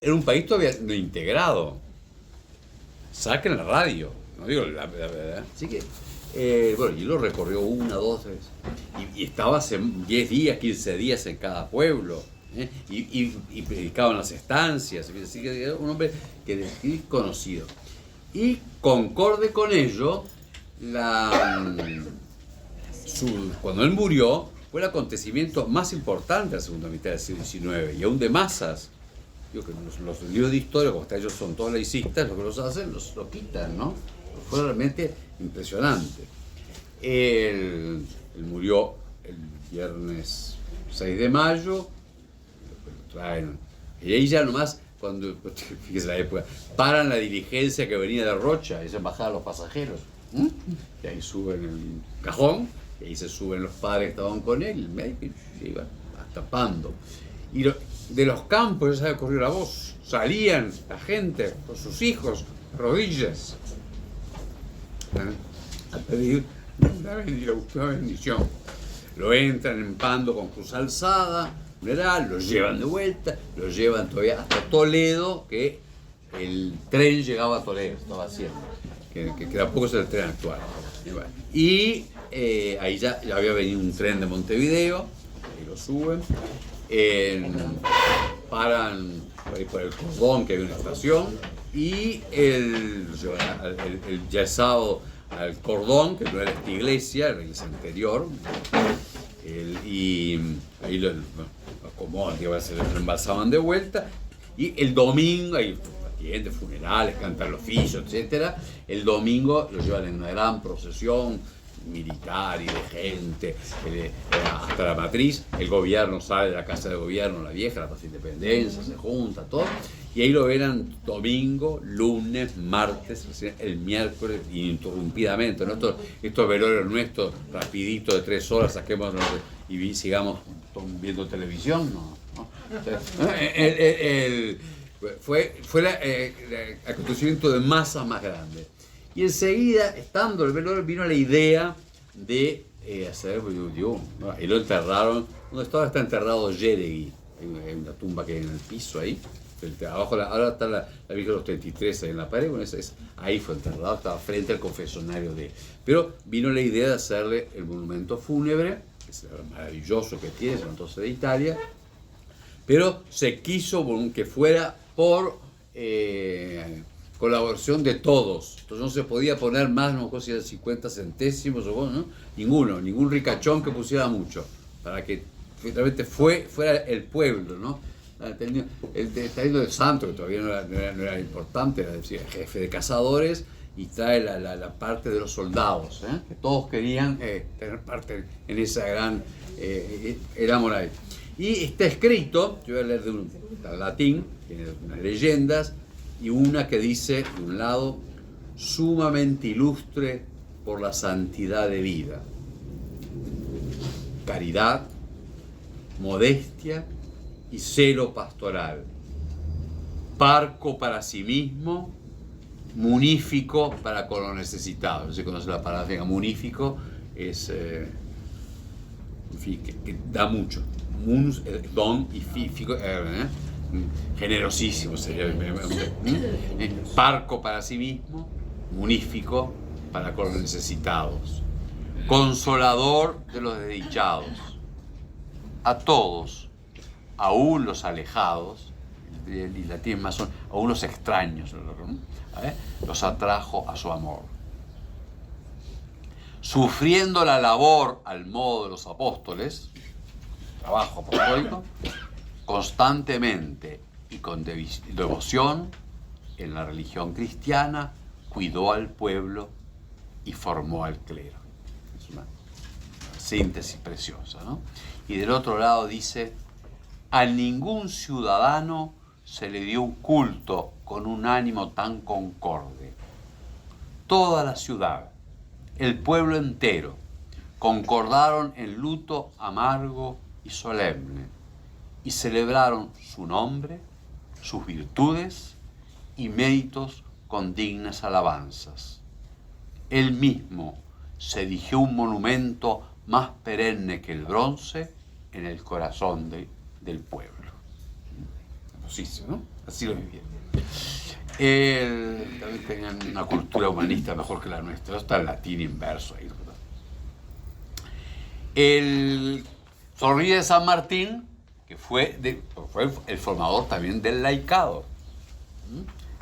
Era un país todavía no integrado. Saquen la radio, no digo la verdad. Así que, bueno, y lo recorrió una, dos, tres. Y estaba hace 10 días, 15 días en cada pueblo. Y predicaba en las estancias. Así que era un hombre que es conocido. Y concorde con ello, cuando él murió, fue el acontecimiento más importante de la segunda mitad del siglo XIX, y aún de masas. Digo que los libros de historia, como hasta ellos son todos laicistas, lo que los hacen, lo quitan, ¿no? Fue realmente impresionante. Él murió el viernes 6 de mayo, lo traen, y ahí ya nomás, cuando, fíjese la época, paran la diligencia que venía de Rocha, y se bajaban los pasajeros, y ahí suben el cajón, y ahí se suben los padres que estaban con él, el médico, y se iba tapando. Y de los campos ya se corrió la voz, salían la gente con sus hijos, rodillas, a pedir una bendición. Lo entran en Pando con cruz alzada, funeral, lo llevan de vuelta, lo llevan todavía hasta Toledo, que el tren llegaba a Toledo, estaba haciendo, que tampoco es el tren actual. Y ahí ya había venido un tren de Montevideo, ahí lo suben, paran por el cordón, que hay una estación, y ya es sábado al cordón, que no era esta iglesia, era la iglesia anterior, y ahí lo acomodan, se lo embalsaban de vuelta, y el domingo hay funerales, cantan los oficios, etc. El domingo lo llevan en una gran procesión militar y de gente, hasta la matriz. El gobierno sale de la casa de gobierno, la vieja, la Plaza Independencia, se junta, todo, y ahí lo verán domingo, lunes, martes, el miércoles, ininterrumpidamente, ¿no? Estos velorios nuestros, rapidito de 3 horas, saquémonos y sigamos viendo televisión, ¿no? Fue el acontecimiento de masa más grande. Y enseguida, estando el velorio, vino la idea de hacer, ¿no? Y lo enterraron, donde está enterrado Yeregui, hay una tumba que hay en el piso ahí, abajo, ahora está la Virgen de los 33 ahí en la pared, bueno, ahí fue enterrado, estaba frente al confesionario de él. Pero vino la idea de hacerle el monumento fúnebre, que es maravilloso que tiene, es entonces de Italia, pero se quiso que fuera por colaboración de todos. Entonces no se podía poner más, no sé si 50 centésimos o ¿no? Ningún ricachón que pusiera mucho, para que realmente fuera el pueblo, ¿no? Está yendo del santo, que todavía no era importante, era decir, el jefe de cazadores, y trae la parte de los soldados, que todos querían tener parte en esa gran éramos ahí. Y está escrito, yo voy a leer de latín, tiene unas leyendas, y una que dice, de un lado, sumamente ilustre por la santidad de vida, caridad, modestia y celo pastoral, parco para sí mismo, munífico para con los necesitados. No se conoce la palabra, munífico es, en fin, que da mucho. Munus, don y fífico, generosísimo sería, parco para sí mismo, munífico para con los necesitados, consolador de los desdichados, a todos, aún los alejados, y latín más son, aún los extraños, los atrajo a su amor. Sufriendo la labor al modo de los apóstoles, trabajo apostólico, constantemente y con devoción en la religión cristiana, cuidó al pueblo y formó al clero. Es una síntesis preciosa, ¿no? Y del otro lado dice, a ningún ciudadano se le dio un culto con un ánimo tan concorde. Toda la ciudad, el pueblo entero, concordaron en luto amargo y solemne, y celebraron su nombre, sus virtudes y méritos con dignas alabanzas. Él mismo se erigió un monumento más perenne que el bronce en el corazón del pueblo. famosísimo, ¿no? Así lo vivía. También tenían una cultura humanista mejor que la nuestra. Está en latín inverso ahí. El Zorrilla de San Martín, que fue el formador también del laicado.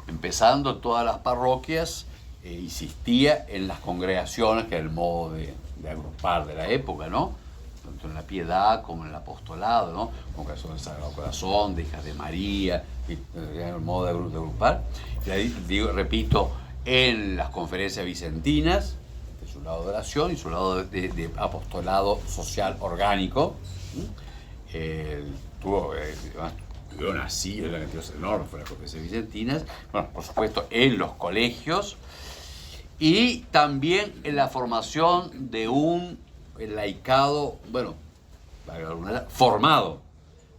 Empezando todas las parroquias, insistía en las congregaciones, que era el modo de agrupar de la época, ¿no? Tanto en la piedad como en el apostolado, ¿no? Congregación del Sagrado Corazón, de Hijas de María, era el modo de agrupar. Y ahí, repito, en las conferencias vicentinas, de su lado de oración y su lado de apostolado social orgánico. Tuvieron así, una cantidad enorme, fue las conferencias vicentinas. Bueno, por supuesto, en los colegios. Y también en la formación de un laicado, bueno, formado.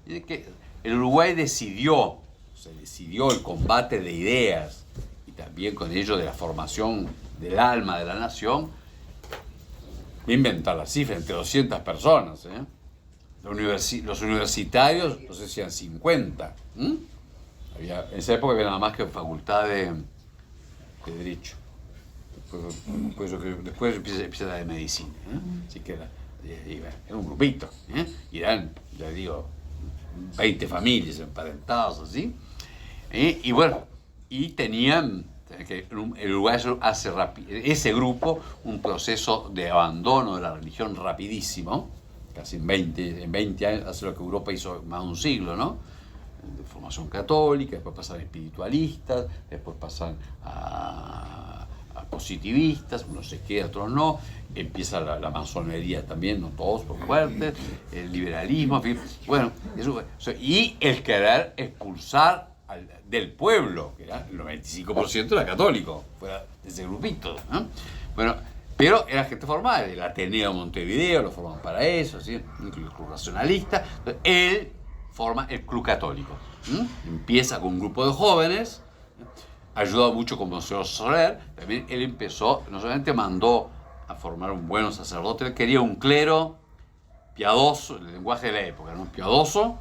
Y que el Uruguay decidió el combate de ideas y también con ello de la formación del alma de la nación. Voy a inventar la cifra, entre 200 personas. Los universitarios, no sé si eran 50. En esa época había nada más que facultad de Derecho. Después empieza la de medicina. Así que era un grupito. Y eran, ya digo, 20 familias emparentadas así. Y bueno, y tenían, que el Uruguay hace ese grupo un proceso de abandono de la religión rapidísimo, casi en 20 años, hace lo que Europa hizo más de un siglo, ¿no? De formación católica, después pasan a espiritualistas, después pasan a positivistas, unos se quedan, otros no, empieza la masonería también, no todos por fuertes, el liberalismo, en fin, bueno, y el querer expulsar del pueblo, que era el 95% era católico, fuera de ese grupito, ¿no? Bueno, pero era gente formada, el Ateneo de Montevideo lo forman para eso, ¿sí? El Club Racionalista. Entonces, él forma el Club Católico. Empieza con un grupo de jóvenes, ayudado mucho con Monseñor Soler. También él empezó, no solamente mandó a formar un buen sacerdote, él quería un clero piadoso, el lenguaje de la época, ¿no? Piadoso,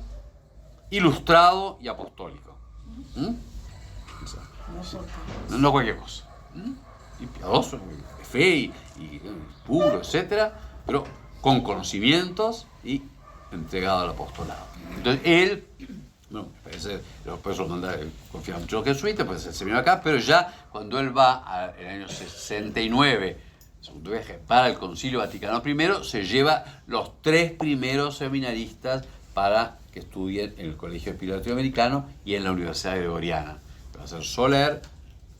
ilustrado y apostólico. No cualquier cosa. Y piadoso, de fe y puro, etcétera, pero con conocimientos y entregado al apostolado. Entonces él, bueno, después lo manda, confía mucho en los jesuitas, pues se vino acá, pero ya cuando él va en el año 69, segundo viaje, para el Concilio Vaticano I, se lleva los 3 primeros seminaristas para que estudien en el Colegio Espírita Latinoamericano y en la Universidad Gregoriana. Va a ser Soler,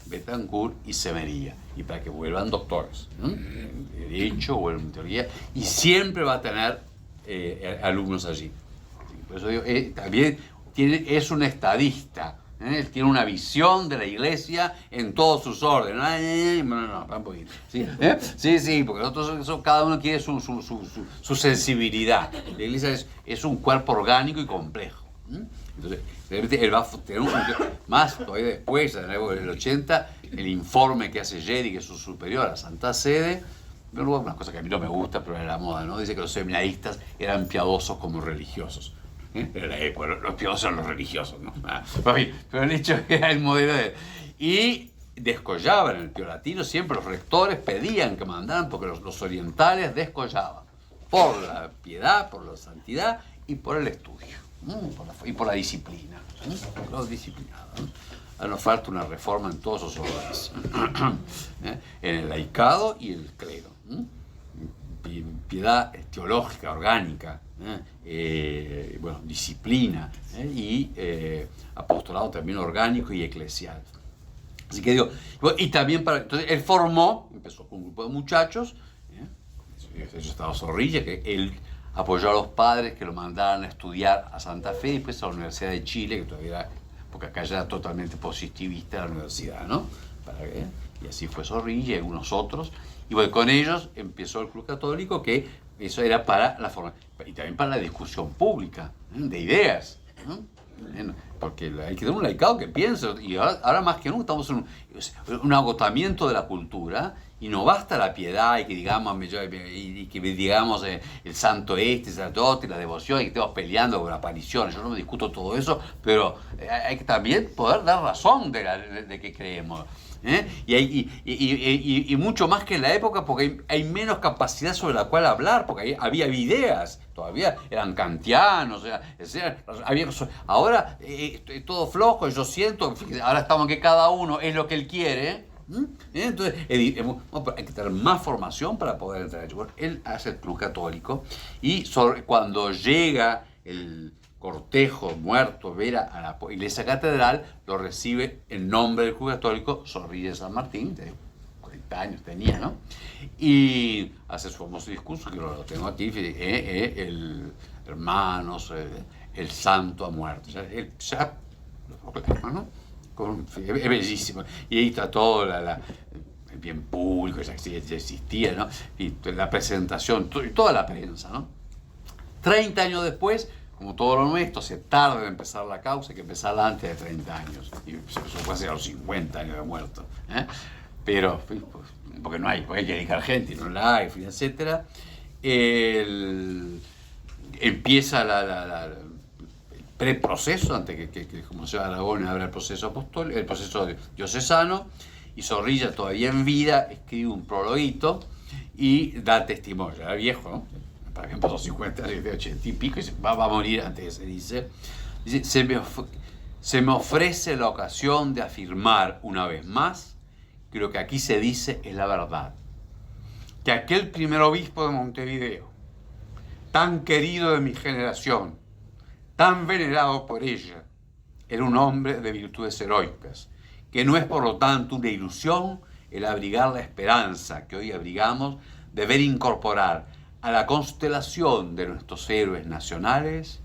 Betancourt y Semería, y para que vuelvan doctores, ¿no? En Derecho o en Teología, y siempre va a tener alumnos allí. Por eso digo, también es un estadista, él tiene una visión de la Iglesia en todos sus órdenes. No, un poquito. ¿Sí? Sí, porque nosotros cada uno quiere su sensibilidad. La Iglesia es un cuerpo orgánico y complejo. Entonces, él va a tener más todavía después, en el 80, el informe que hace Gedi, que es su superior a Santa Sede, una cosa que a mí no me gusta, pero era la moda, ¿no? Dice que los seminaristas eran piadosos como religiosos. Era la época, los piadosos eran los religiosos, ¿no? Pero el hecho era el modelo de... Y descollaban en el Pío Latino, siempre los rectores pedían que mandaran, porque los orientales descollaban por la piedad, por la santidad y por el estudio. Y por la disciplina, los disciplinados. Nos falta una reforma en todos esos órdenes, en el laicado y el clero. Piedad teológica, orgánica, bueno, disciplina, y apostolado también orgánico y eclesial. Así que digo, y también entonces él empezó con un grupo de muchachos, estaba Zorrilla, que él apoyó a los padres que lo mandaran a estudiar a Santa Fe y después a la Universidad de Chile, que todavía era, porque acá ya era totalmente positivista la universidad, ¿no? Y así fue Zorrilla y algunos otros. Y bueno, con ellos empezó el Club Católico, que eso era para la formación, y también para la discusión pública, de ideas, ¿no? porque hay que tener un laicado que piense, y ahora más que nunca estamos en un agotamiento de la cultura, y no basta la piedad y que digamos, el santo este, el santo otro, y la devoción, y que estemos peleando con apariciones. Yo no me discuto todo eso, pero hay que también poder dar razón de que creemos. Y mucho más que en la época, porque hay menos capacidad sobre la cual hablar, porque había ideas, todavía eran kantianos, ahora todo flojo, yo siento, ahora estamos que cada uno es lo que él quiere. Entonces hay que tener más formación para poder entrar. Bueno, él hace el club católico, y cuando llega el cortejo muerto Vera a la iglesia catedral, lo recibe en nombre del club católico Zorrilla de San Martín, de 40 años tenía, ¿no? Y hace su famoso discurso, que lo tengo aquí, hermanos, el santo ha muerto. O sea, él ya lo proclama, ¿no? Es bellísimo. Y ahí está todo bien público, ya existía, ¿no? Y la presentación, toda la prensa, ¿no? 30 años después, como todo lo nuestro, se tarda en empezar la causa, hay que empezarla antes de 30 años. Y eso puede ser a los 50 años de muerto. Pero, pues, porque hay que dedicar gente, y no la hay, etc. Empieza el preproceso, antes que como se Aragón habrá el proceso apostólico, el proceso diocesano, y Zorrilla, todavía en vida, escribe un prologuito y da testimonio. Era viejo, ¿no? Para que pasó 50, 80 y pico, y va a morir antes que se dice. Se me ofrece la ocasión de afirmar una vez más que lo que aquí se dice es la verdad. Que aquel primer obispo de Montevideo, tan querido de mi generación, tan venerado por ella, era un hombre de virtudes heroicas, que no es por lo tanto una ilusión el abrigar la esperanza que hoy abrigamos de ver incorporar a la constelación de nuestros héroes nacionales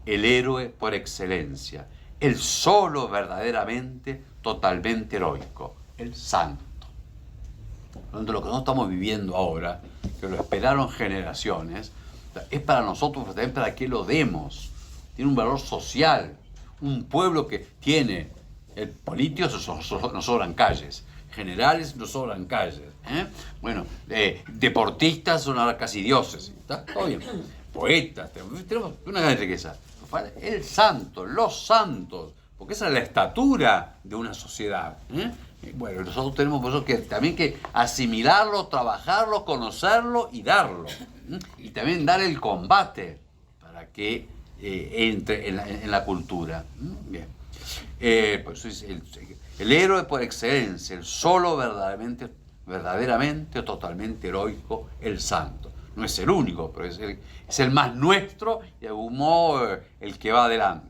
el héroe por excelencia, el solo verdaderamente, totalmente heroico, el santo. Donde lo que no estamos viviendo ahora, que lo esperaron generaciones, es para nosotros, pero también para que lo demos. Tiene un valor social. Un pueblo que tiene políticos, no sobran calles, generales no sobran calles, bueno, deportistas son ahora casi dioses, ¿está? Todo bien. Poetas, tenemos una gran riqueza. El santo, los santos, porque esa es la estatura de una sociedad. Bueno, nosotros tenemos por eso que también que asimilarlo, trabajarlo, conocerlo y darlo. Y también dar el combate para que entre en la cultura. Bien. Pues el héroe por excelencia, el solo verdaderamente o totalmente heroico, el santo. No es el único, pero es el más nuestro y de algún modo el que va adelante.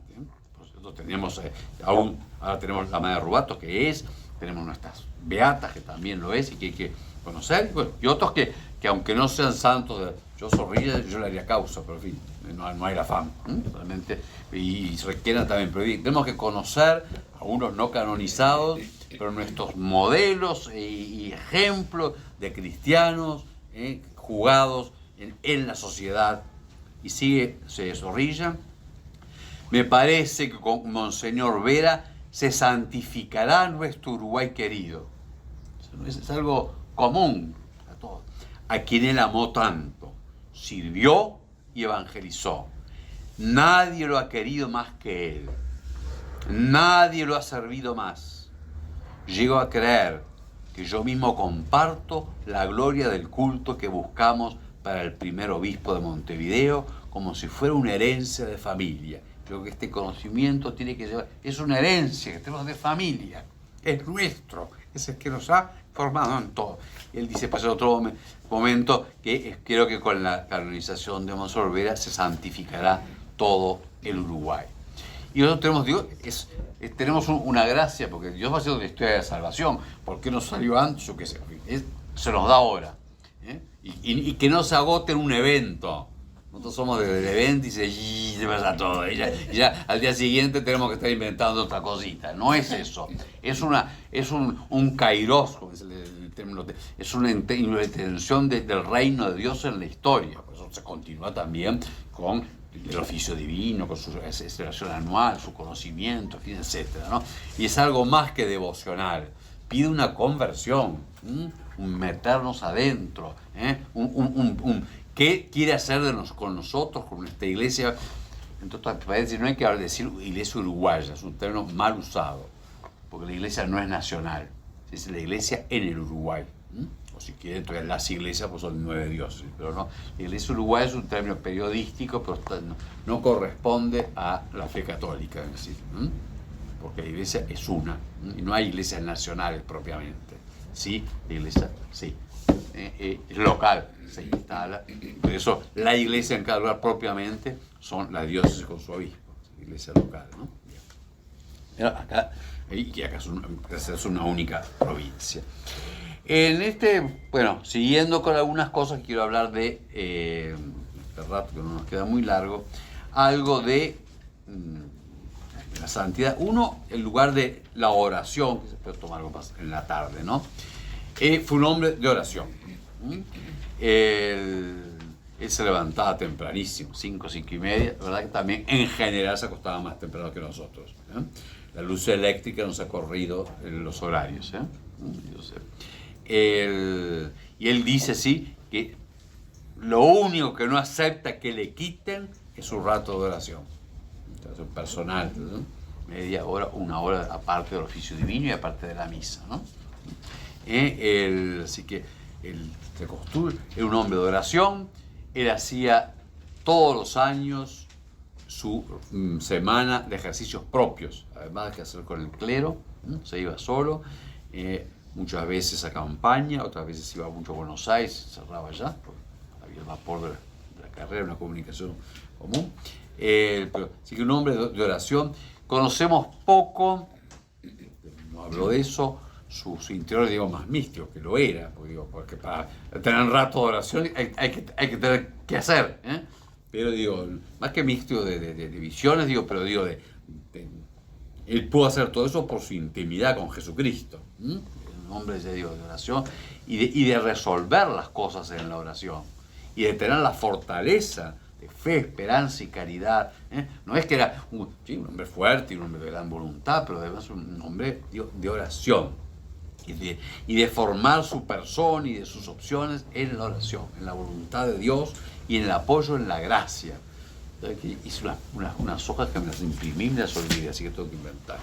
Por cierto, tenemos ahora tenemos la Madre Rubato, tenemos nuestras beatas, que también lo es y que hay que conocer, y otros que aunque no sean santos, yo Zorrilla, yo le haría causa, pero en fin, no hay afán, realmente, y se requieren también, pero tenemos que conocer a unos no canonizados, pero nuestros modelos y ejemplos de cristianos jugados en la sociedad. Y sigue Zorrilla: me parece que con Monseñor Vera se santificará nuestro Uruguay querido. Es algo común a todos. A quien él amó tanto, sirvió y evangelizó. Nadie lo ha querido más que él. Nadie lo ha servido más. Llego a creer que yo mismo comparto la gloria del culto que buscamos para el primer obispo de Montevideo, como si fuera una herencia de familia. Creo que este conocimiento tiene que llevar, es una herencia que tenemos de familia, es nuestro, es el que nos ha formado en todo. Él dice, pues en otro momento, que creo que con la canonización de Monseñor Vera se santificará todo el Uruguay. Y nosotros tenemos una gracia, porque Dios va haciendo la historia de la salvación. ¿Por qué no salió antes? Yo qué sé, se nos da ahora. Y que no se agote en un evento. Nosotros somos del evento y se pasa todo. Y ya al día siguiente tenemos que estar inventando otra cosita. No es eso. Es un kairos, como es el término. Es una intención del reino de Dios en la historia. Por eso se continúa también con el oficio divino, con su celebración anual, su conocimiento, en fin, etc., ¿no? Y es algo más que devocional. Pide una conversión, un meternos adentro, ¿qué quiere hacer con nosotros, con nuestra iglesia? Entonces, no hay que decir iglesia uruguaya, es un término mal usado, porque la iglesia no es nacional, es la iglesia en el Uruguay. O si quieren, todavía las iglesias pues son 9 dioses, pero no, la iglesia uruguaya es un término periodístico, pero no corresponde a la fe católica, es decir, porque la iglesia es una, y no hay iglesias nacionales propiamente. Sí, la iglesia, sí, es local, se instala, por eso la iglesia en cada lugar propiamente son las diócesis con su obispo, iglesia local, ¿no? Pero acá, y acá es una única provincia. Bueno, siguiendo con algunas cosas, quiero hablar de, este rato que no nos queda muy largo, algo de la santidad. Uno, el lugar de la oración, que se puede tomar algo más en la tarde, ¿no? Fue un hombre de oración. Él se levantaba tempranísimo, 5, 5 y media, la verdad que también en general se acostaba más temprano que nosotros. La luz eléctrica nos ha corrido en los horarios. Yo sé. Y él dice, sí, que lo único que no acepta que le quiten es su rato de oración. Entonces, personal, ¿no? Media hora, 1 hora aparte del oficio divino y aparte de la misa, ¿no? Así que él se construye, era un hombre de oración, él hacía todos los años su semana de ejercicios propios, además de que hacer con el clero, se iba solo, muchas veces a campaña, otras veces iba mucho a Buenos Aires, se cerraba allá, había el vapor de la carrera, una comunicación común. Pero sí que un hombre de oración. Conocemos poco, no hablo de eso, su interior, digo, más místico, que lo era, porque para tener un rato de oración hay que tener que hacer, pero digo, más que místico de visiones, digo, pero digo, él pudo hacer todo eso por su intimidad con Jesucristo, un hombre de oración y de resolver las cosas en la oración y de tener la fortaleza de fe, esperanza y caridad. No es que era un hombre fuerte y un hombre de gran voluntad, pero además un hombre de oración y de formar su persona y de sus opciones en la oración, en la voluntad de Dios y en el apoyo en la gracia. Hice unas hojas que me las imprimí y me las olvidé, así que tengo que inventar.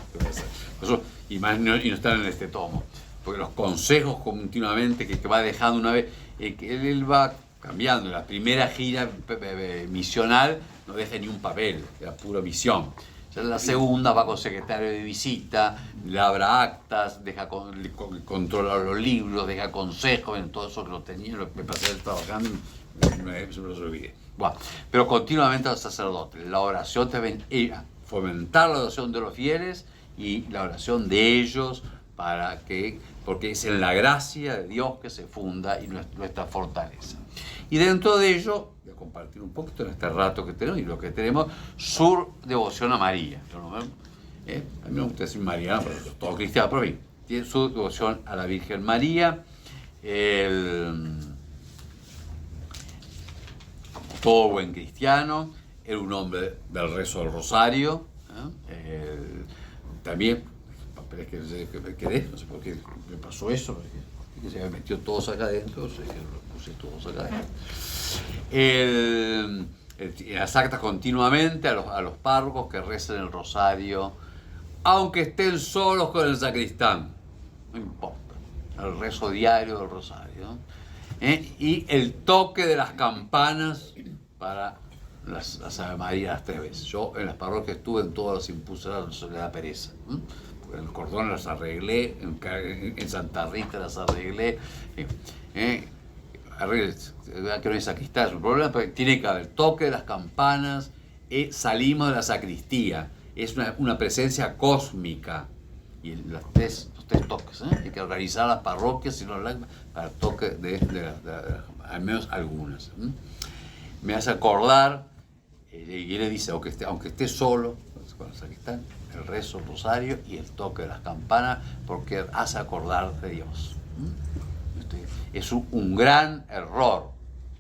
Eso, y no están en este tomo, porque los consejos continuamente que va dejando una vez, que él va cambiando. La primera gira misional no deja ni un papel, era pura misión. Ya en la segunda va con secretario de visita, labra actas, controla los libros, deja consejos, en todo eso que lo tenía, lo que me pasé trabajando, me los olvidé. Bueno, pero continuamente los sacerdotes, la oración también era fomentar la oración de los fieles y la oración de ellos, porque es en la gracia de Dios que se funda y nuestra fortaleza. Y dentro de ello, voy a compartir un poquito en este rato que tenemos y lo que tenemos, su devoción a María. A mí me gusta decir María, pero todo cristiano, pero bien, tiene su devoción a la Virgen María. Como todo buen cristiano, era un hombre del rezo del rosario. También, papeles que me quedé, no sé por qué me pasó eso, que se me metió todos acá adentro, puse todos acá adentro. Las actas continuamente a los párrocos que recen el rosario, aunque estén solos con el sacristán, no importa, el rezo diario del rosario, y el toque de las campanas para las Ave María las 3 veces. Yo en las parroquias estuve, en todas las impuse la soledad pereza. En el cordón las arreglé, en Santa Rita las arreglé. Que no hay sacristán, es un problema, porque tiene que haber toque de las campanas, salimos de la sacristía, es una presencia cósmica. Y los tres toques, hay que organizar las parroquias para el toque al menos algunas. Me hace acordar, y él le dice, aunque esté solo, con el sacristán, el rezo, el rosario y el toque de las campanas, porque hace acordar de Dios. Es un gran error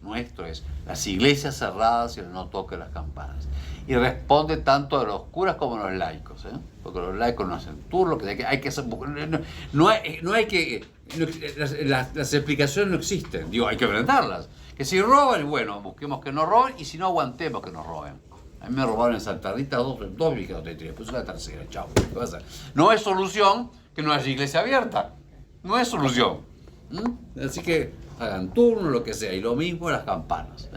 nuestro es las iglesias cerradas y el no toque las campanas. Y responde tanto a los curas como a los laicos, porque los laicos no hacen turno, que hay que hacer, no hay que, las explicaciones no existen, digo, hay que enfrentarlas. Que si roban, bueno, busquemos que no roben, y si no, aguantemos que nos roben. A mí me robaron en Santa Rita dos viejas de tres, pues la tercera, chao. ¿Qué pasa? No es solución que no haya iglesia abierta, no es solución. Así que hagan turno, lo que sea, y lo mismo las campanas.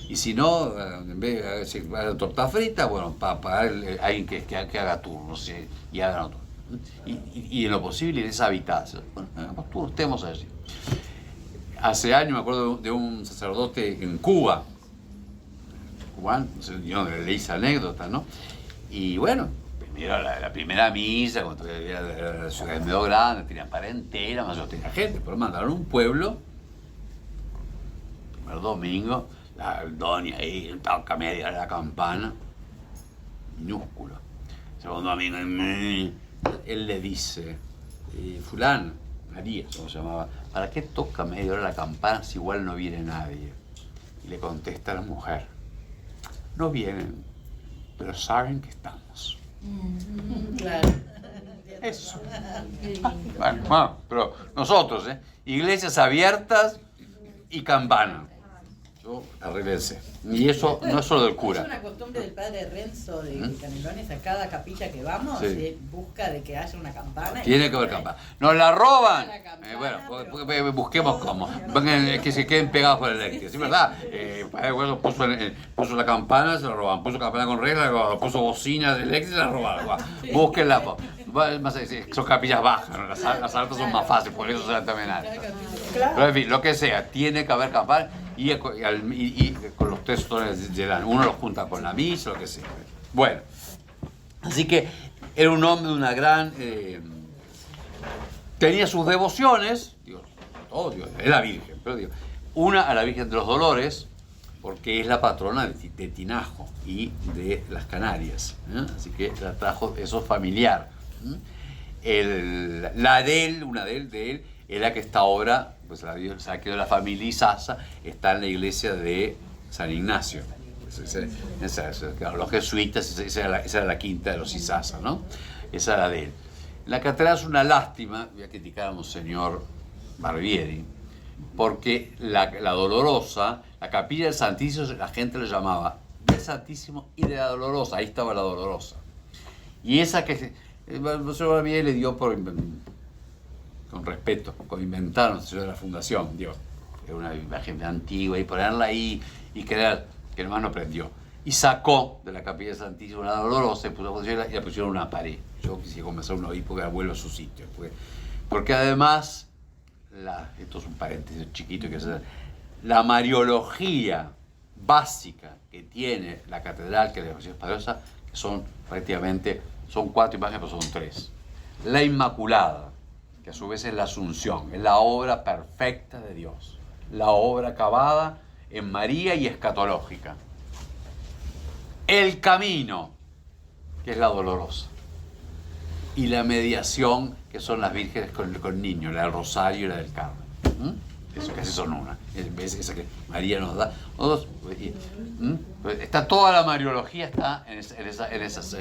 Y si no, en vez de hacer torta frita, bueno, para pagar a alguien que haga turnos y hagan otro. Y en lo posible deshabitadas. Bueno, hagamos turnos, estemos allí. Hace años me acuerdo de un sacerdote en Cuba, cubano, yo le hice anécdota, ¿no? Y bueno, mira la primera misa, cuando era la ciudad medio grande, tenía parentela, más yo tenía gente, pero mandaron un pueblo, el primer domingo, el doña ahí, toca media de la campana, minúsculo. Segundo domingo, él le dice, fulano, María, como se llamaba, ¿para qué toca media hora la campana si igual no viene nadie? Y le contesta la mujer, no vienen, pero saben que estamos. Claro. Eso. Bueno, pero nosotros, iglesias abiertas y campana. Arreglense. Y eso no es solo del cura. Es una costumbre del padre Renzo de Canelones, a cada capilla que vamos, busca de que haya una campana. Tiene que haber campana. ¡Nos la roban! Bueno, busquemos cómo. Que se queden pegados por el eléctrico. ¿Sí, verdad? Bueno, puso la campana, se la roban. Puso campana con regla, puso bocina eléctrica, se la robaron. Búsquenla. Son capillas bajas, ¿no? Las altas son más fáciles, por eso se dan también altas. Pero en fin, lo que sea, tiene que haber campana. Y con los textos uno los junta con la misa, lo que sea. Bueno, así que era un hombre de una gran... tenía sus devociones, Dios, es la Virgen, pero digo, una a la Virgen de los Dolores, porque es la patrona de Tinajo y de las Canarias, así que la trajo, eso es familiar. Una de él, es la que está ahora, pues la quedó la familia Izaza, está en la iglesia de San Ignacio. Claro, los jesuitas, esa era la quinta de los Izaza, ¿no? Esa era de él. La catedral es una lástima, voy a criticar a Monseñor Barbieri, porque la Dolorosa, la capilla del Santísimo, la gente le llamaba del Santísimo y de la Dolorosa, ahí estaba la Dolorosa. Y esa que el Monseñor Barbieri le dio con respeto, con inventar de la fundación, Dios, era una imagen antigua y ponerla ahí y que el hermano aprendió. Y sacó de la capilla Santísima una Dolorosa y la pusieron una pared. Yo quisiera comenzar un obispo que la vuelva a su sitio. Porque además, esto es un paréntesis chiquito, que es la mariología básica que tiene la catedral, que es la Iglesia Española, que son prácticamente, son 4 imágenes, pero son 3. La Inmaculada, que a su vez es la Asunción, es la obra perfecta de Dios, la obra acabada en María y escatológica. El Camino, que es la Dolorosa, y la Mediación, que son las vírgenes con niños, la del Rosario y la del Carmen. Eso casi son una. Esa que María nos da. Está toda la mariología, está en esas.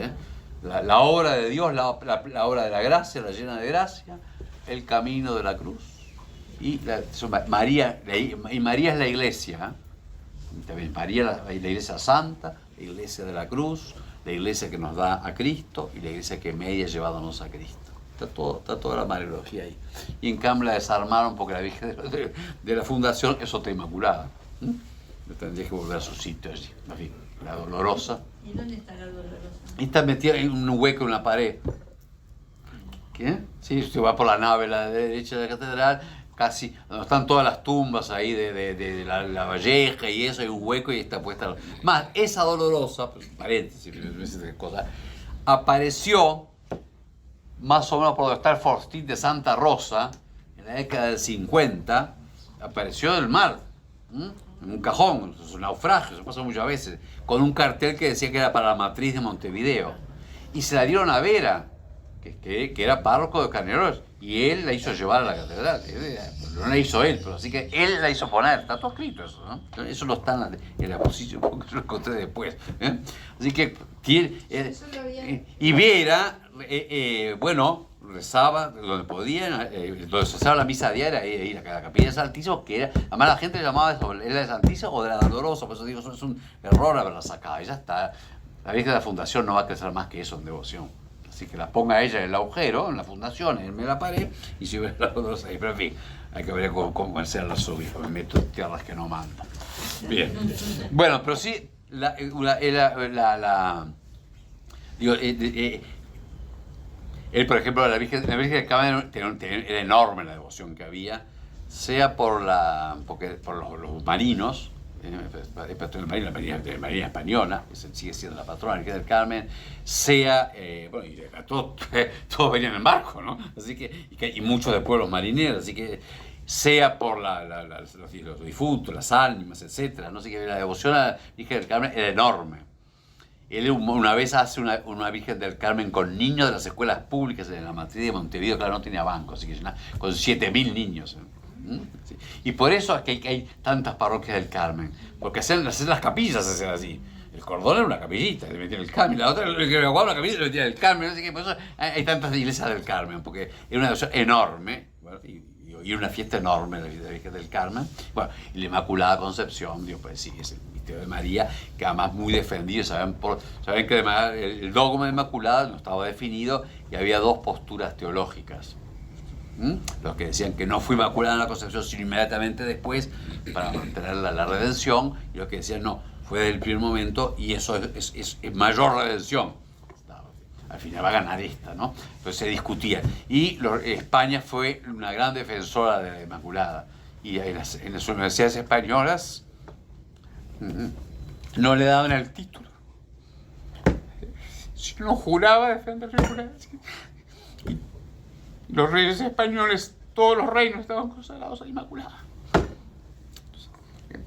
La obra de Dios, la obra de la gracia, la llena de gracia, el camino de la cruz. Y María es la iglesia. También María, la iglesia santa, la iglesia de la cruz, la iglesia que nos da a Cristo y la iglesia que media ha llevándonos a Cristo. Está toda la mariología ahí. Y en cambio la desarmaron porque la Virgen de la Fundación es otra Inmaculada. Tendría que volver a su sitio allí. En fin, la Dolorosa. ¿Y dónde está la Dolorosa? Está metida en un hueco en la pared. ¿Qué? Sí, usted va por la nave a la derecha de la catedral, casi, donde están todas las tumbas ahí de la Valleja y eso, hay un hueco y está puesta. Más, esa Dolorosa, pues, paréntesis, cosa, apareció más o menos por donde está el Fortín de Santa Rosa, en la década del 50, apareció del mar, en un cajón, es un naufragio, eso pasa muchas veces, con un cartel que decía que era para la matriz de Montevideo. Y se la dieron a Vera, que era párroco de Canelones, y él la hizo llevar a la catedral. No la hizo él, pero así que él la hizo poner. Está todo escrito eso, ¿no? Eso no está en la posición, porque lo encontré después. Así que y Viera, bueno, rezaba donde podían, donde se usaba la misa diaria, ir a la capilla de Santísimo, que era, además la gente le llamaba eso, ¿era de Santísimo o de la Dolorosa? Por eso digo, eso es un error haberla sacado. Ya está, la Virgen de la Fundación no va a crecer más que eso en devoción. Así que la ponga ella en el agujero, en la fundación, en la pared, y si ve la Dolorosa ahí. Pero en fin, hay que ver cómo convencer a la subida, me meto en tierras que no mando. Bien. Bueno, pero sí, él, por ejemplo, la Virgen del Carmen era enorme la devoción que había, sea por los marinos, la marina española, que sigue siendo la patrona de la Virgen del Carmen, sea, bueno, y todos venían en barco, ¿no? Así que, y muchos de pueblos marineros, así que, sea por los difuntos, las ánimas, etcétera, ¿no? Así que la devoción a la Virgen del Carmen era enorme. Él una vez hace una Virgen del Carmen con niños de las escuelas públicas en la matriz de Montevideo, claro, no tenía banco, así que con 7.000 niños. Sí. Y por eso es que hay tantas parroquias del Carmen, porque las capillas se hacen así. El cordón era una capillita, le metían el Carmen, la otra le jugaba una capillita, le metían el Carmen, así que por eso hay tantas iglesias del Carmen, porque era una devoción enorme, bueno, y una fiesta enorme de la Virgen del Carmen. Bueno, y la Inmaculada Concepción, Dios, pues sí, es el misterio de María, que además muy defendido. Saben que además el dogma de Inmaculada no estaba definido y había dos posturas teológicas. Los que decían que no fue Inmaculada en la Concepción, sino inmediatamente después para mantener la redención, y los que decían no, fue desde el primer momento y eso es mayor redención. Al final va a ganar esta, ¿no? Entonces se discutía. Y España fue una gran defensora de la Inmaculada. Y en las universidades españolas no le daban el título. Si no juraba defender la Inmaculada. Los reyes españoles, todos los reinos estaban consagrados a la Inmaculada.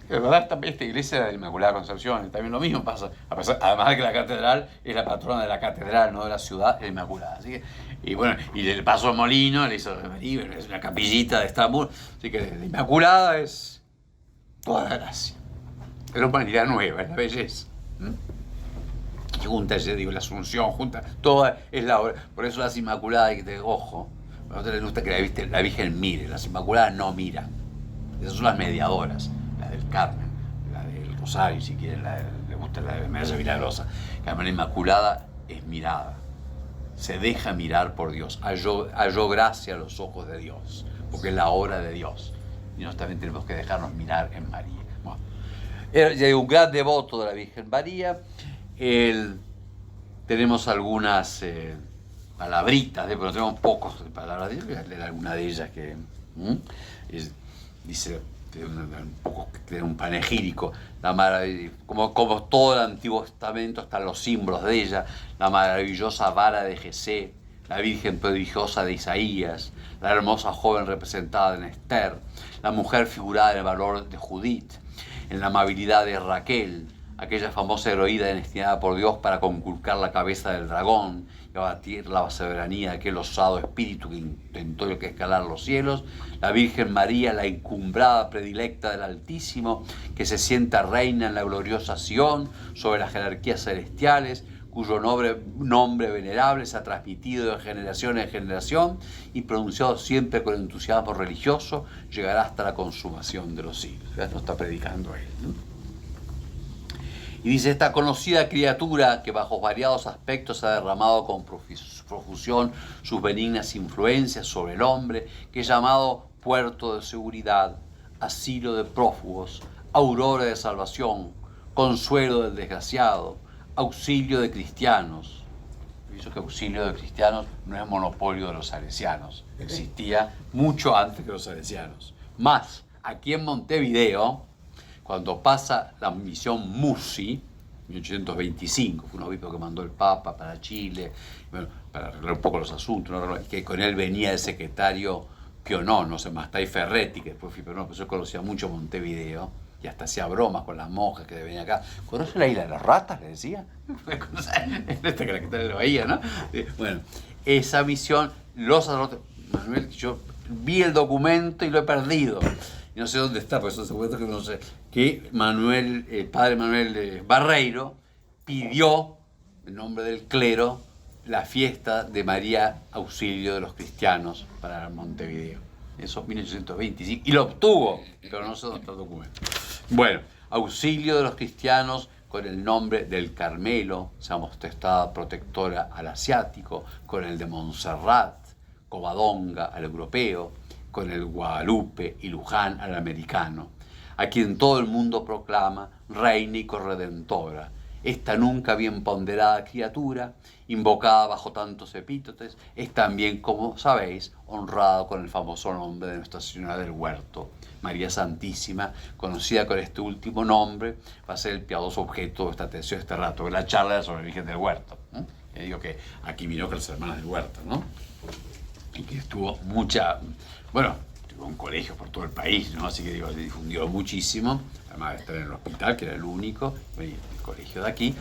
De verdad, esta iglesia de la Inmaculada Concepción, también lo mismo pasa, además de que la catedral es la patrona de la catedral, no de la ciudad, es la Inmaculada. Así que, y bueno, y el Paso de Molino le hizo es una capillita de Estambul, así que la Inmaculada es toda la gracia, es la humanidad nueva, es la belleza. Y junta, yo digo, la Asunción, junta, toda es la obra. Por eso las Inmaculadas hay que tener ojo, a nosotros les gusta que la Virgen mire, las Inmaculadas no miran, esas son las mediadoras. Del Carmen, la del Rosario, si quieren, le gusta la de Medalla Milagrosa. La Inmaculada es mirada, se deja mirar por Dios, halló gracia a los ojos de Dios, porque es la obra de Dios. Y nosotros también tenemos que dejarnos mirar en María. Bueno, era un gran devoto de la Virgen María. Tenemos algunas palabritas, pero tenemos pocos palabras. Voy a leer alguna de ellas que dice. Un panegírico, como todo el Antiguo Testamento están los símbolos de ella, la maravillosa vara de Jesé, la Virgen prodigiosa de Isaías, la hermosa joven representada en Esther, la mujer figurada en el valor de Judith, en la amabilidad de Raquel, aquella famosa heroína destinada por Dios para conculcar la cabeza del dragón y abatir la soberanía de aquel osado espíritu que intentó escalar los cielos, la Virgen María, la encumbrada predilecta del Altísimo, que se sienta reina en la gloriosa Sión sobre las jerarquías celestiales, cuyo nombre venerable se ha transmitido de generación en generación y pronunciado siempre con entusiasmo religioso, llegará hasta la consumación de los siglos. Ya no está predicando él, ¿no? Y dice, esta conocida criatura que bajo variados aspectos ha derramado con profusión sus benignas influencias sobre el hombre, que es llamado puerto de seguridad, asilo de prófugos, aurora de salvación, consuelo del desgraciado, auxilio de cristianos. Pienso que auxilio de cristianos no es monopolio de los salesianos, existía mucho antes que los salesianos. Más, aquí en Montevideo, cuando pasa la misión Musi, 1825, fue un obispo que mandó el Papa para Chile, bueno, para arreglar un poco los asuntos, ¿no? Que con él venía el secretario Pionón, no sé, Mastay Ferretti, que después fui Pionón, pues yo conocía mucho Montevideo, y hasta hacía bromas con las monjas que venían acá. ¿Conoce la isla de las ratas? Le decía. Que lo veía, ¿no? Bueno, esa misión, los sacerdotes, Manuel, yo vi el documento y lo he perdido. Y no sé dónde está, por eso seguro que no sé. Que Manuel, el padre Manuel Barreiro, pidió, en nombre del clero, la fiesta de María Auxilio de los Cristianos para Montevideo. Eso en 1825. Y lo obtuvo, pero no sé dónde está el documento. Bueno, Auxilio de los Cristianos con el nombre del Carmelo, San Potestad Protectora al Asiático, con el de Montserrat, Covadonga al Europeo, con el Guadalupe y Luján al Americano, a quien todo el mundo proclama reina y corredentora, esta nunca bien ponderada criatura, invocada bajo tantos epítetos, es también, como sabéis, honrada con el famoso nombre de Nuestra Señora del Huerto, María Santísima, conocida con este último nombre, va a ser el piadoso objeto de esta atención, este rato, de la charla sobre la Virgen del Huerto. Yo digo que aquí vino con las hermanas del Huerto, ¿no? Y que estuvo tuvo un colegio por todo el país, ¿no? Así que digo, se difundió muchísimo, además de estar en el hospital, que era el único, el colegio de aquí,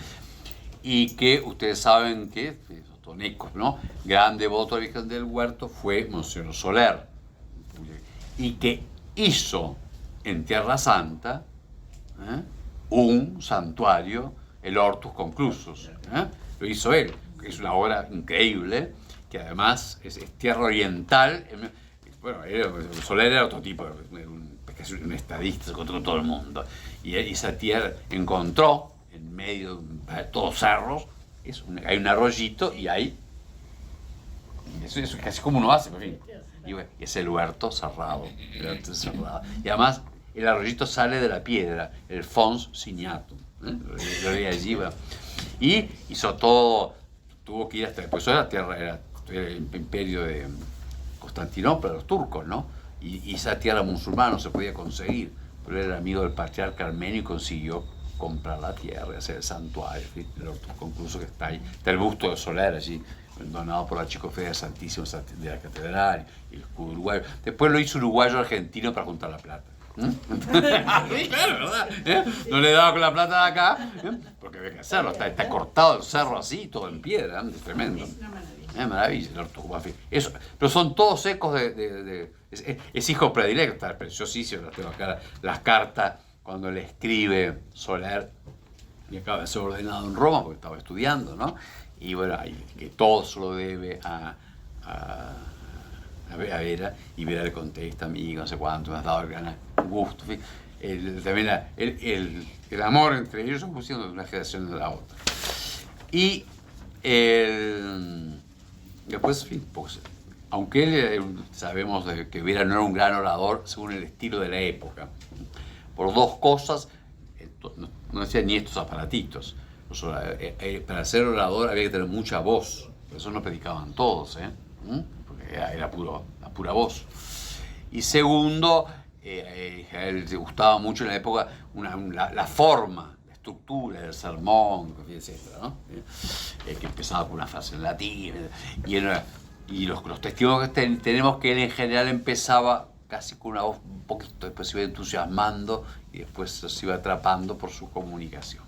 y que ustedes saben que, los tonecos, ¿no? Gran devoto de la Virgen del Huerto fue Monseñor Soler, y que hizo en Tierra Santa un santuario, el Hortus Conclusus, lo hizo él, que es una obra increíble, que además es tierra oriental. Bueno, Soler era otro tipo, casi un estadista, se encontró con todo el mundo. Y esa tierra encontró, en medio de todos cerros, hay un arroyito y hay... Eso es casi como uno hace, por fin. Y bueno, es el huerto cerrado. Y además, el arroyito sale de la piedra, el Fons Signatum. Lo vi allí, bueno. Y hizo todo, tuvo que ir hasta... Pues eso era el imperio de Constantinopla, los turcos, ¿no? Y esa tierra musulmana no se podía conseguir, pero él era amigo del patriarca armenio y consiguió comprar la tierra y hacer el santuario, el Hortus Concluso que está ahí. Está el busto de Soler allí, donado por la Chicofea Santísima de la Catedral, y el escudo uruguayo. Después lo hizo uruguayo-argentino para juntar la plata. Sí, claro, ¿verdad? No le daba con la plata de acá, porque había que hacerlo, está cortado el cerro así, todo en piedra, es tremendo. Es una maravilla. Es maravilla el Hortus, eso, pero son todos ecos es hijo predilecto, está preciosísimo, las tengo acá, las cartas cuando le escribe Soler, y acaba de ser ordenado en Roma porque estaba estudiando, ¿no? Y bueno, que todo se lo debe a Vera, y Vera le contesta, amigo, no sé cuánto, me has dado el gran gusto. También el amor entre ellos son función de una generación de la otra. Y después, pues, aunque él, sabemos que Vera no era un gran orador según el estilo de la época, por dos cosas, no decía ni estos aparatitos. Para ser orador había que tener mucha voz, por eso no predicaban todos, porque era la pura voz. Y segundo, a él le gustaba mucho en la época la forma, la estructura del sermón, etc., ¿no? Que empezaba con una frase en latín, y los testigos que tenemos que él en general empezaba casi con una voz un poquito, después se iba entusiasmando y después se iba atrapando por su comunicación.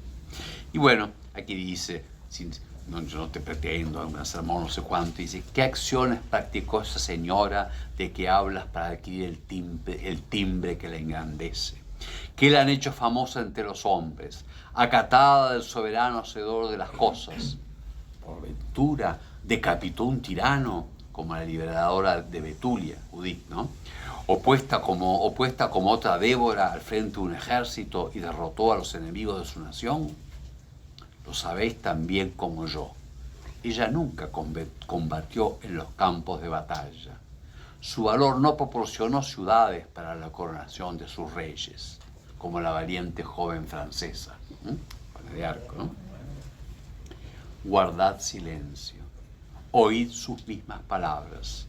Y bueno, aquí dice, yo no te pretendo, un sermón no sé cuánto, dice, ¿qué acciones practicó esa señora de que hablas para adquirir el timbre que la engrandece? ¿Qué la han hecho famosa entre los hombres? Acatada del soberano hacedor de las cosas. Por ventura, decapitó un tirano como la liberadora de Betulia, Judith, ¿no? Opuesta como otra Débora al frente de un ejército y derrotó a los enemigos de su nación. Lo sabéis tan bien como yo. Ella nunca combatió en los campos de batalla. Su valor no proporcionó ciudades para la coronación de sus reyes, como la valiente joven francesa. Juana de Arco, ¿no? Guardad silencio. Oíd sus mismas palabras.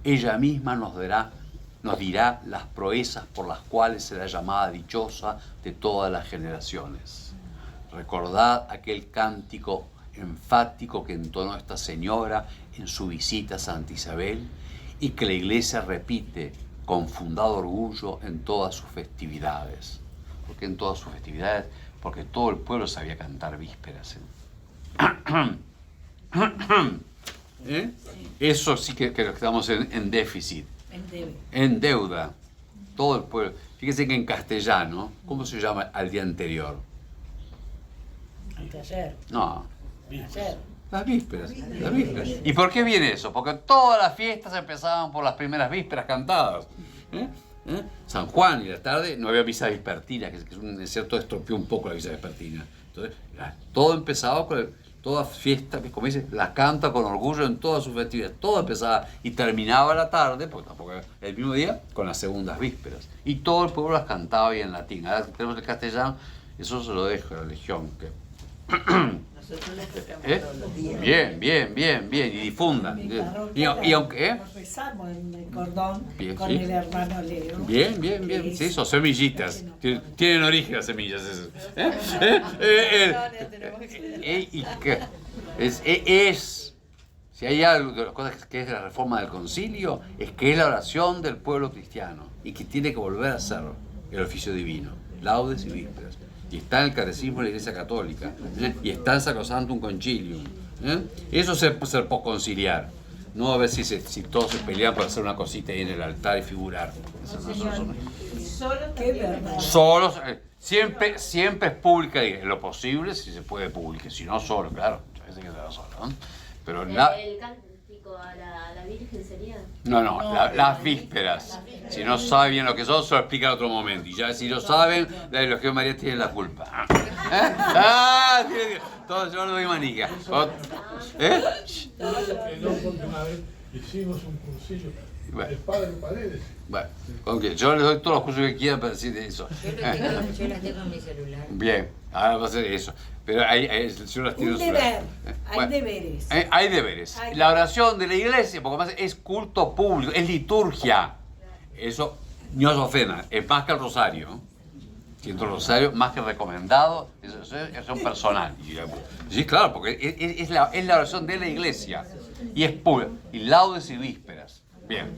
Ella misma nos dirá las proezas por las cuales será llamada dichosa de todas las generaciones. Recordad aquel cántico enfático que entonó esta señora en su visita a Santa Isabel y que la Iglesia repite con fundado orgullo en todas sus festividades. ¿Por qué en todas sus festividades? Porque todo el pueblo sabía cantar vísperas. ¿eh? Eso sí que estamos en déficit, en deuda. Todo el pueblo. Fíjese que en castellano, ¿cómo se llama al día anterior? Anteayer. No, Ayer. las vísperas. Las vísperas. ¿Y por qué viene eso? Porque todas las fiestas empezaban por las primeras vísperas cantadas. San Juan y la tarde no había misa vespertina, que es cierto, estropeó un poco la misa vespertina. Entonces, todo empezaba con toda fiesta, como dice, la canta con orgullo en todas sus festividades. Todo empezaba y terminaba la tarde, porque tampoco era el mismo día, con las segundas vísperas. Y todo el pueblo las cantaba bien en latín. Ahora tenemos el castellano, eso se lo dejo a la Legión. Nosotros les tocamos todos los días. Bien, y difundan. Y aunque, Nos rezamos en el cordón Bien, con sí. el hermano Leo. Bien. Sí, son semillitas. Tienen origen las semillas. Esas. Si hay algo de las cosas que es la reforma del concilio, es que es la oración del pueblo cristiano y que tiene que volver a ser el oficio divino, laudes y vísperas. Y está en el catecismo de la Iglesia Católica, y está en Sacrosanctum Concilium. Eso es ser posconciliar. No a ver si todos se pelean para hacer una cosita ahí en el altar y figurar. Qué verdad. Solos, siempre es pública, y en lo posible, si se puede pública, si no solo, claro, a veces hay que hacerlo solo, ¿no? Pero El cántico a la Virgen sería. Las vísperas. Si no saben bien lo que son, se lo explica en otro momento. Y ya si lo saben, la Eulogio de María tiene la culpa. Todo yo no doy manija. No, porque una vez hicimos un cursillo del padre Paredes. Bueno, okay. Yo les doy todos los cursos que quieran para decir de eso. Yo las tengo en mi celular. Bien, ahora va a ser eso. Pero yo las tiene Un en su deber, Bueno, hay deberes. hay deberes. La oración de la iglesia, porque además es culto público, es liturgia. Eso no se ofenda, es más que el rosario. Siento el rosario más que recomendado, es un personal. Sí, claro, porque es la oración de la iglesia. Y es pura. Y laudes y vísperas. Bien.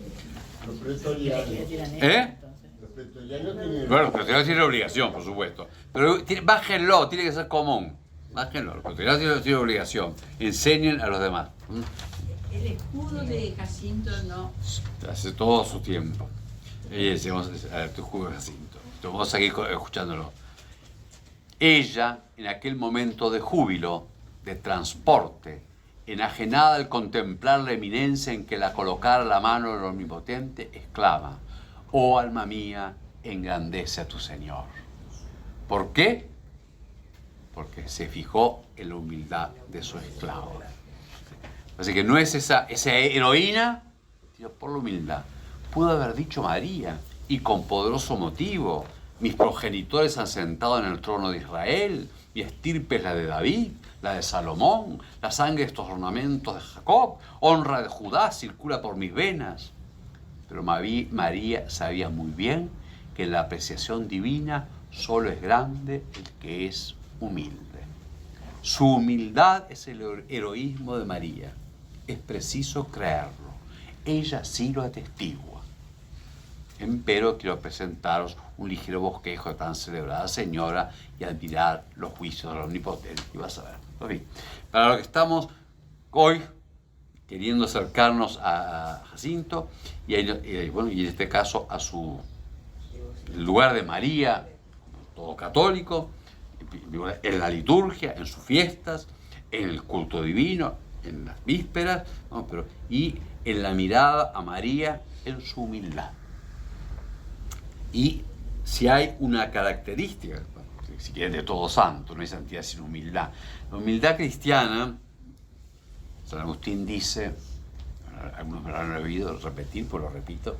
Los pretorianos. Los pretorianos tienen. Bueno, los pretorianos tienen obligación, por supuesto. Pero bájenlo, tiene que ser común. Bájenlo, los pretorianos tienen obligación. Enseñen a los demás. El escudo de Jacinto no. Hace todo su tiempo. Y decimos, a ver, tu escudo de Jacinto. Entonces, vamos a seguir escuchándolo. Ella, en aquel momento de júbilo, de transporte, enajenada al contemplar la eminencia en que la colocara la mano del Omnipotente, exclama: oh alma mía, engrandece a tu Señor. ¿Por qué? Porque se fijó en la humildad de su esclavo. Así que no es esa heroína, sino por la humildad. Pudo haber dicho María, y con poderoso motivo: mis progenitores han sentado en el trono de Israel, mi estirpe es la de David, la de Salomón, la sangre de estos ornamentos de Jacob, honra de Judá circula por mis venas. Pero María sabía muy bien que en la apreciación divina solo es grande el que es humilde. Su humildad es el heroísmo de María. Es preciso creerlo. Ella sí lo atestigua. Empero quiero presentaros un ligero bosquejo de tan celebrada señora y admirar los juicios del Omnipotente. Y vas a ver. En fin, para lo que estamos hoy queriendo acercarnos a Jacinto y en este caso a su lugar de María, todo católico, en la liturgia, en sus fiestas, en el culto divino, en las vísperas, ¿no? Y en la mirada a María en su humildad. Y si hay una característica, si quieren, de todo santo, no hay santidad sin humildad. La humildad cristiana, San Agustín dice, algunos me lo han oído repetir, pues lo repito,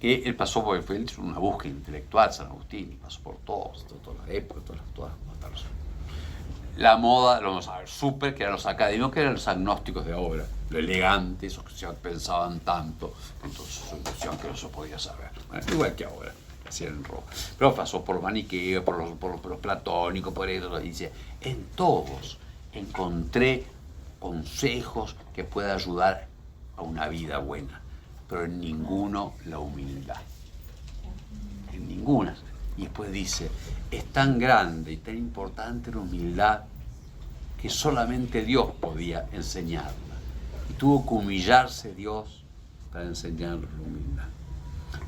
que él pasó por una búsqueda intelectual, San Agustín, y pasó por todas las épocas, todas la moda, lo vamos a ver, súper, que eran los académicos, que eran los agnósticos de ahora, lo elegante, esos que ya pensaban tanto, entonces decían que no se podía saber. Bueno, igual que ahora, hacían en Roma. Pero pasó por los maniqueos, por los platónicos, por eso, dice, en todos encontré consejos que puedan ayudar a una vida buena, pero en ninguno la humildad. En ninguna. Y después dice, es tan grande y tan importante la humildad que solamente Dios podía enseñarla. Y tuvo que humillarse Dios para enseñarnos la humildad.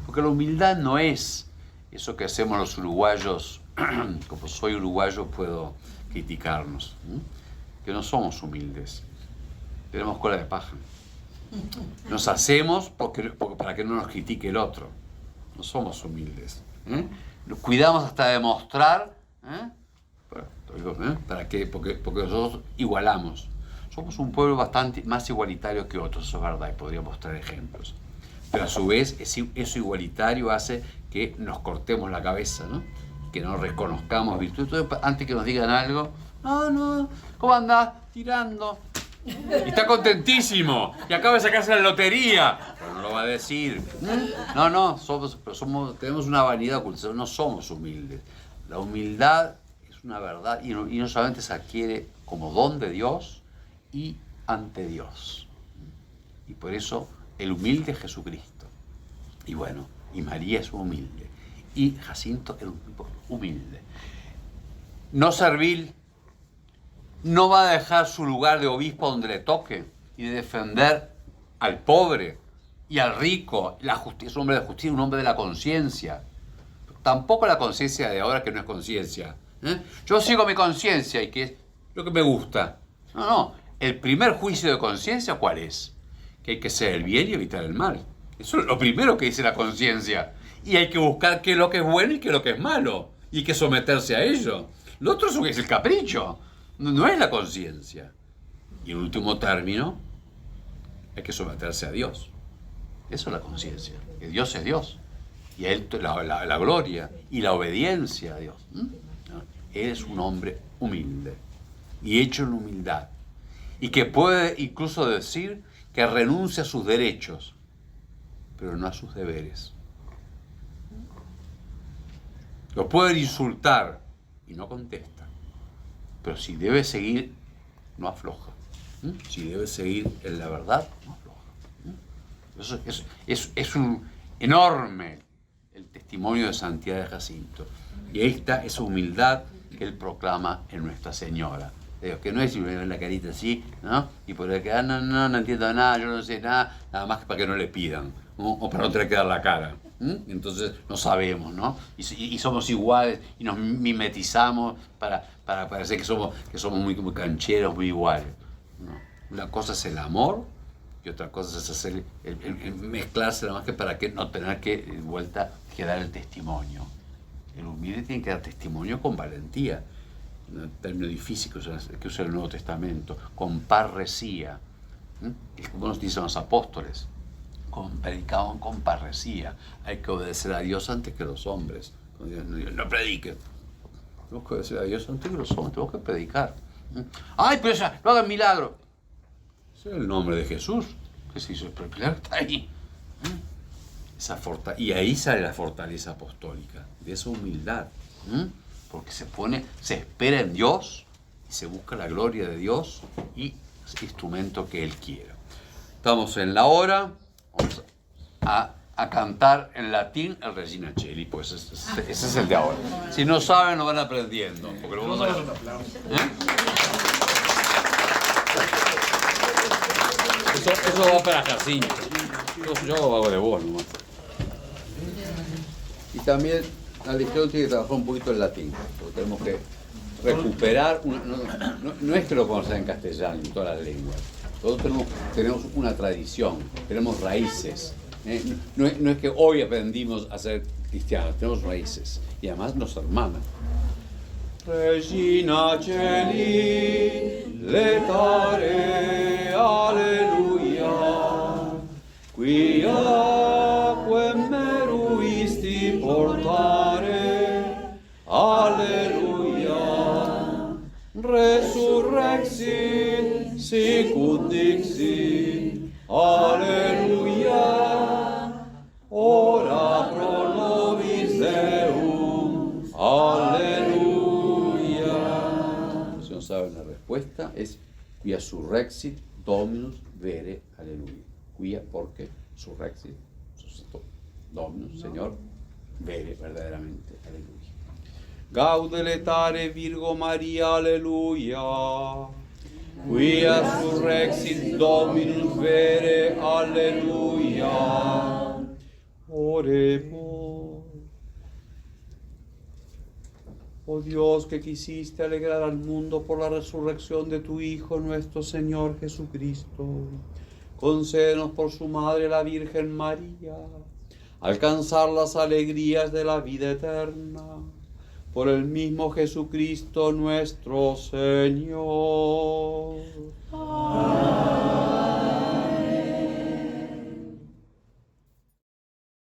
Porque la humildad no es eso que hacemos los uruguayos, como soy uruguayo puedo criticarnos, que no somos humildes, tenemos cola de paja. Nos hacemos para que no nos critique el otro, no somos humildes. Nos cuidamos hasta demostrar, porque nosotros igualamos. Somos un pueblo bastante más igualitario que otros, eso es verdad, y podríamos mostrar ejemplos. Pero a su vez, eso igualitario hace que nos cortemos la cabeza, ¿no? Que no reconozcamos virtud. Entonces, antes que nos digan algo, no, ¿cómo andás? Tirando. Y está contentísimo, y acaba de sacarse la lotería. Pero no lo va a decir. No, tenemos una vanidad oculta, no somos humildes. La humildad es una verdad, y no solamente se adquiere como don de Dios y ante Dios. Y por eso el humilde es Jesucristo. Y bueno, y María es humilde. Y Jacinto era un tipo humilde. No servil, no va a dejar su lugar de obispo donde le toque y de defender al pobre y al rico. La justicia, es un hombre de justicia, un hombre de la conciencia. Tampoco la conciencia de ahora, que no es conciencia. Yo sigo mi conciencia y que es lo que me gusta. No. El primer juicio de conciencia, ¿cuál es? Que hay que hacer el bien y evitar el mal. Eso es lo primero que dice la conciencia. Y hay que buscar qué es lo que es bueno y qué es lo que es malo. Y hay que someterse a ello. Lo otro es el capricho. No es la conciencia. Y en último término, hay que someterse a Dios. Eso es la conciencia. Que Dios es Dios. Y a Él la gloria y la obediencia a Dios. Él es un hombre humilde. Y hecho en humildad. Y que puede incluso decir que renuncia a sus derechos, pero no a sus deberes. Lo pueden insultar y no contesta, pero si debe seguir, no afloja. Si debe seguir en la verdad, no afloja. Eso es un enorme el testimonio de santidad de Jacinto. Y ahí está esa humildad que él proclama en Nuestra Señora. Que no es si me ven la carita así, ¿no? Y por el que no entiendo nada, yo no sé nada más que para que no le pidan, ¿no? O para no tener que dar la cara. Entonces no sabemos, ¿no? Y somos iguales y nos mimetizamos para parecer que somos muy cancheros, muy iguales. No. Una cosa es el amor y otra cosa es hacer el mezclarse nada más que para que no tener que de vuelta que dar el testimonio. El humilde tiene que dar testimonio con valentía. Un término difícil que usa el Nuevo Testamento, con parresía. Como nos dicen los apóstoles, predicaban con parresía. Hay que obedecer a Dios antes que los hombres. No prediquen. Tenemos que obedecer a Dios antes que los hombres, tenemos que predicar. ¡Ay, pero ya, no hagan milagro! Ese es el nombre de Jesús, que se hizo, pero el milagro está ahí. Y ahí sale la fortaleza apostólica, de esa humildad. Porque se espera en Dios y se busca la gloria de Dios y el instrumento que Él quiera. Estamos en la hora, vamos a cantar en latín el Regina Coeli, pues ese es el de ahora. Si no saben, lo van aprendiendo. Porque lo vamos a Eso va para Jacinto. Yo hago de vos nomás. Y también Alejandro tiene que trabajar un poquito el latín, porque tenemos que recuperar, no es que lo conozcan en castellano, en todas las lenguas. Nosotros tenemos una tradición, tenemos raíces. No es que hoy aprendimos a ser cristianos, tenemos raíces y además nos hermanan. Regina Coeli, letare, alleluia, quia quem meruisti portare, alleluia, resurrexit, sicut dixit, alleluia, ora pro nobis Deum, alleluia. Si no saben la respuesta, es quia surrexit Dominus vere, alleluia. Quia, porque surrexit, suscitó. Dominus, Señor, vere verdaderamente, aleluya. Gaude letare Virgo María, aleluya. quia surrexit Dominus vere, alleluia. Oremos. Oh Dios, que quisiste alegrar al mundo por la resurrección de tu Hijo, nuestro Señor Jesucristo, concédenos por su Madre, la Virgen María, alcanzar las alegrías de la vida eterna. Por el mismo Jesucristo nuestro Señor. Amén.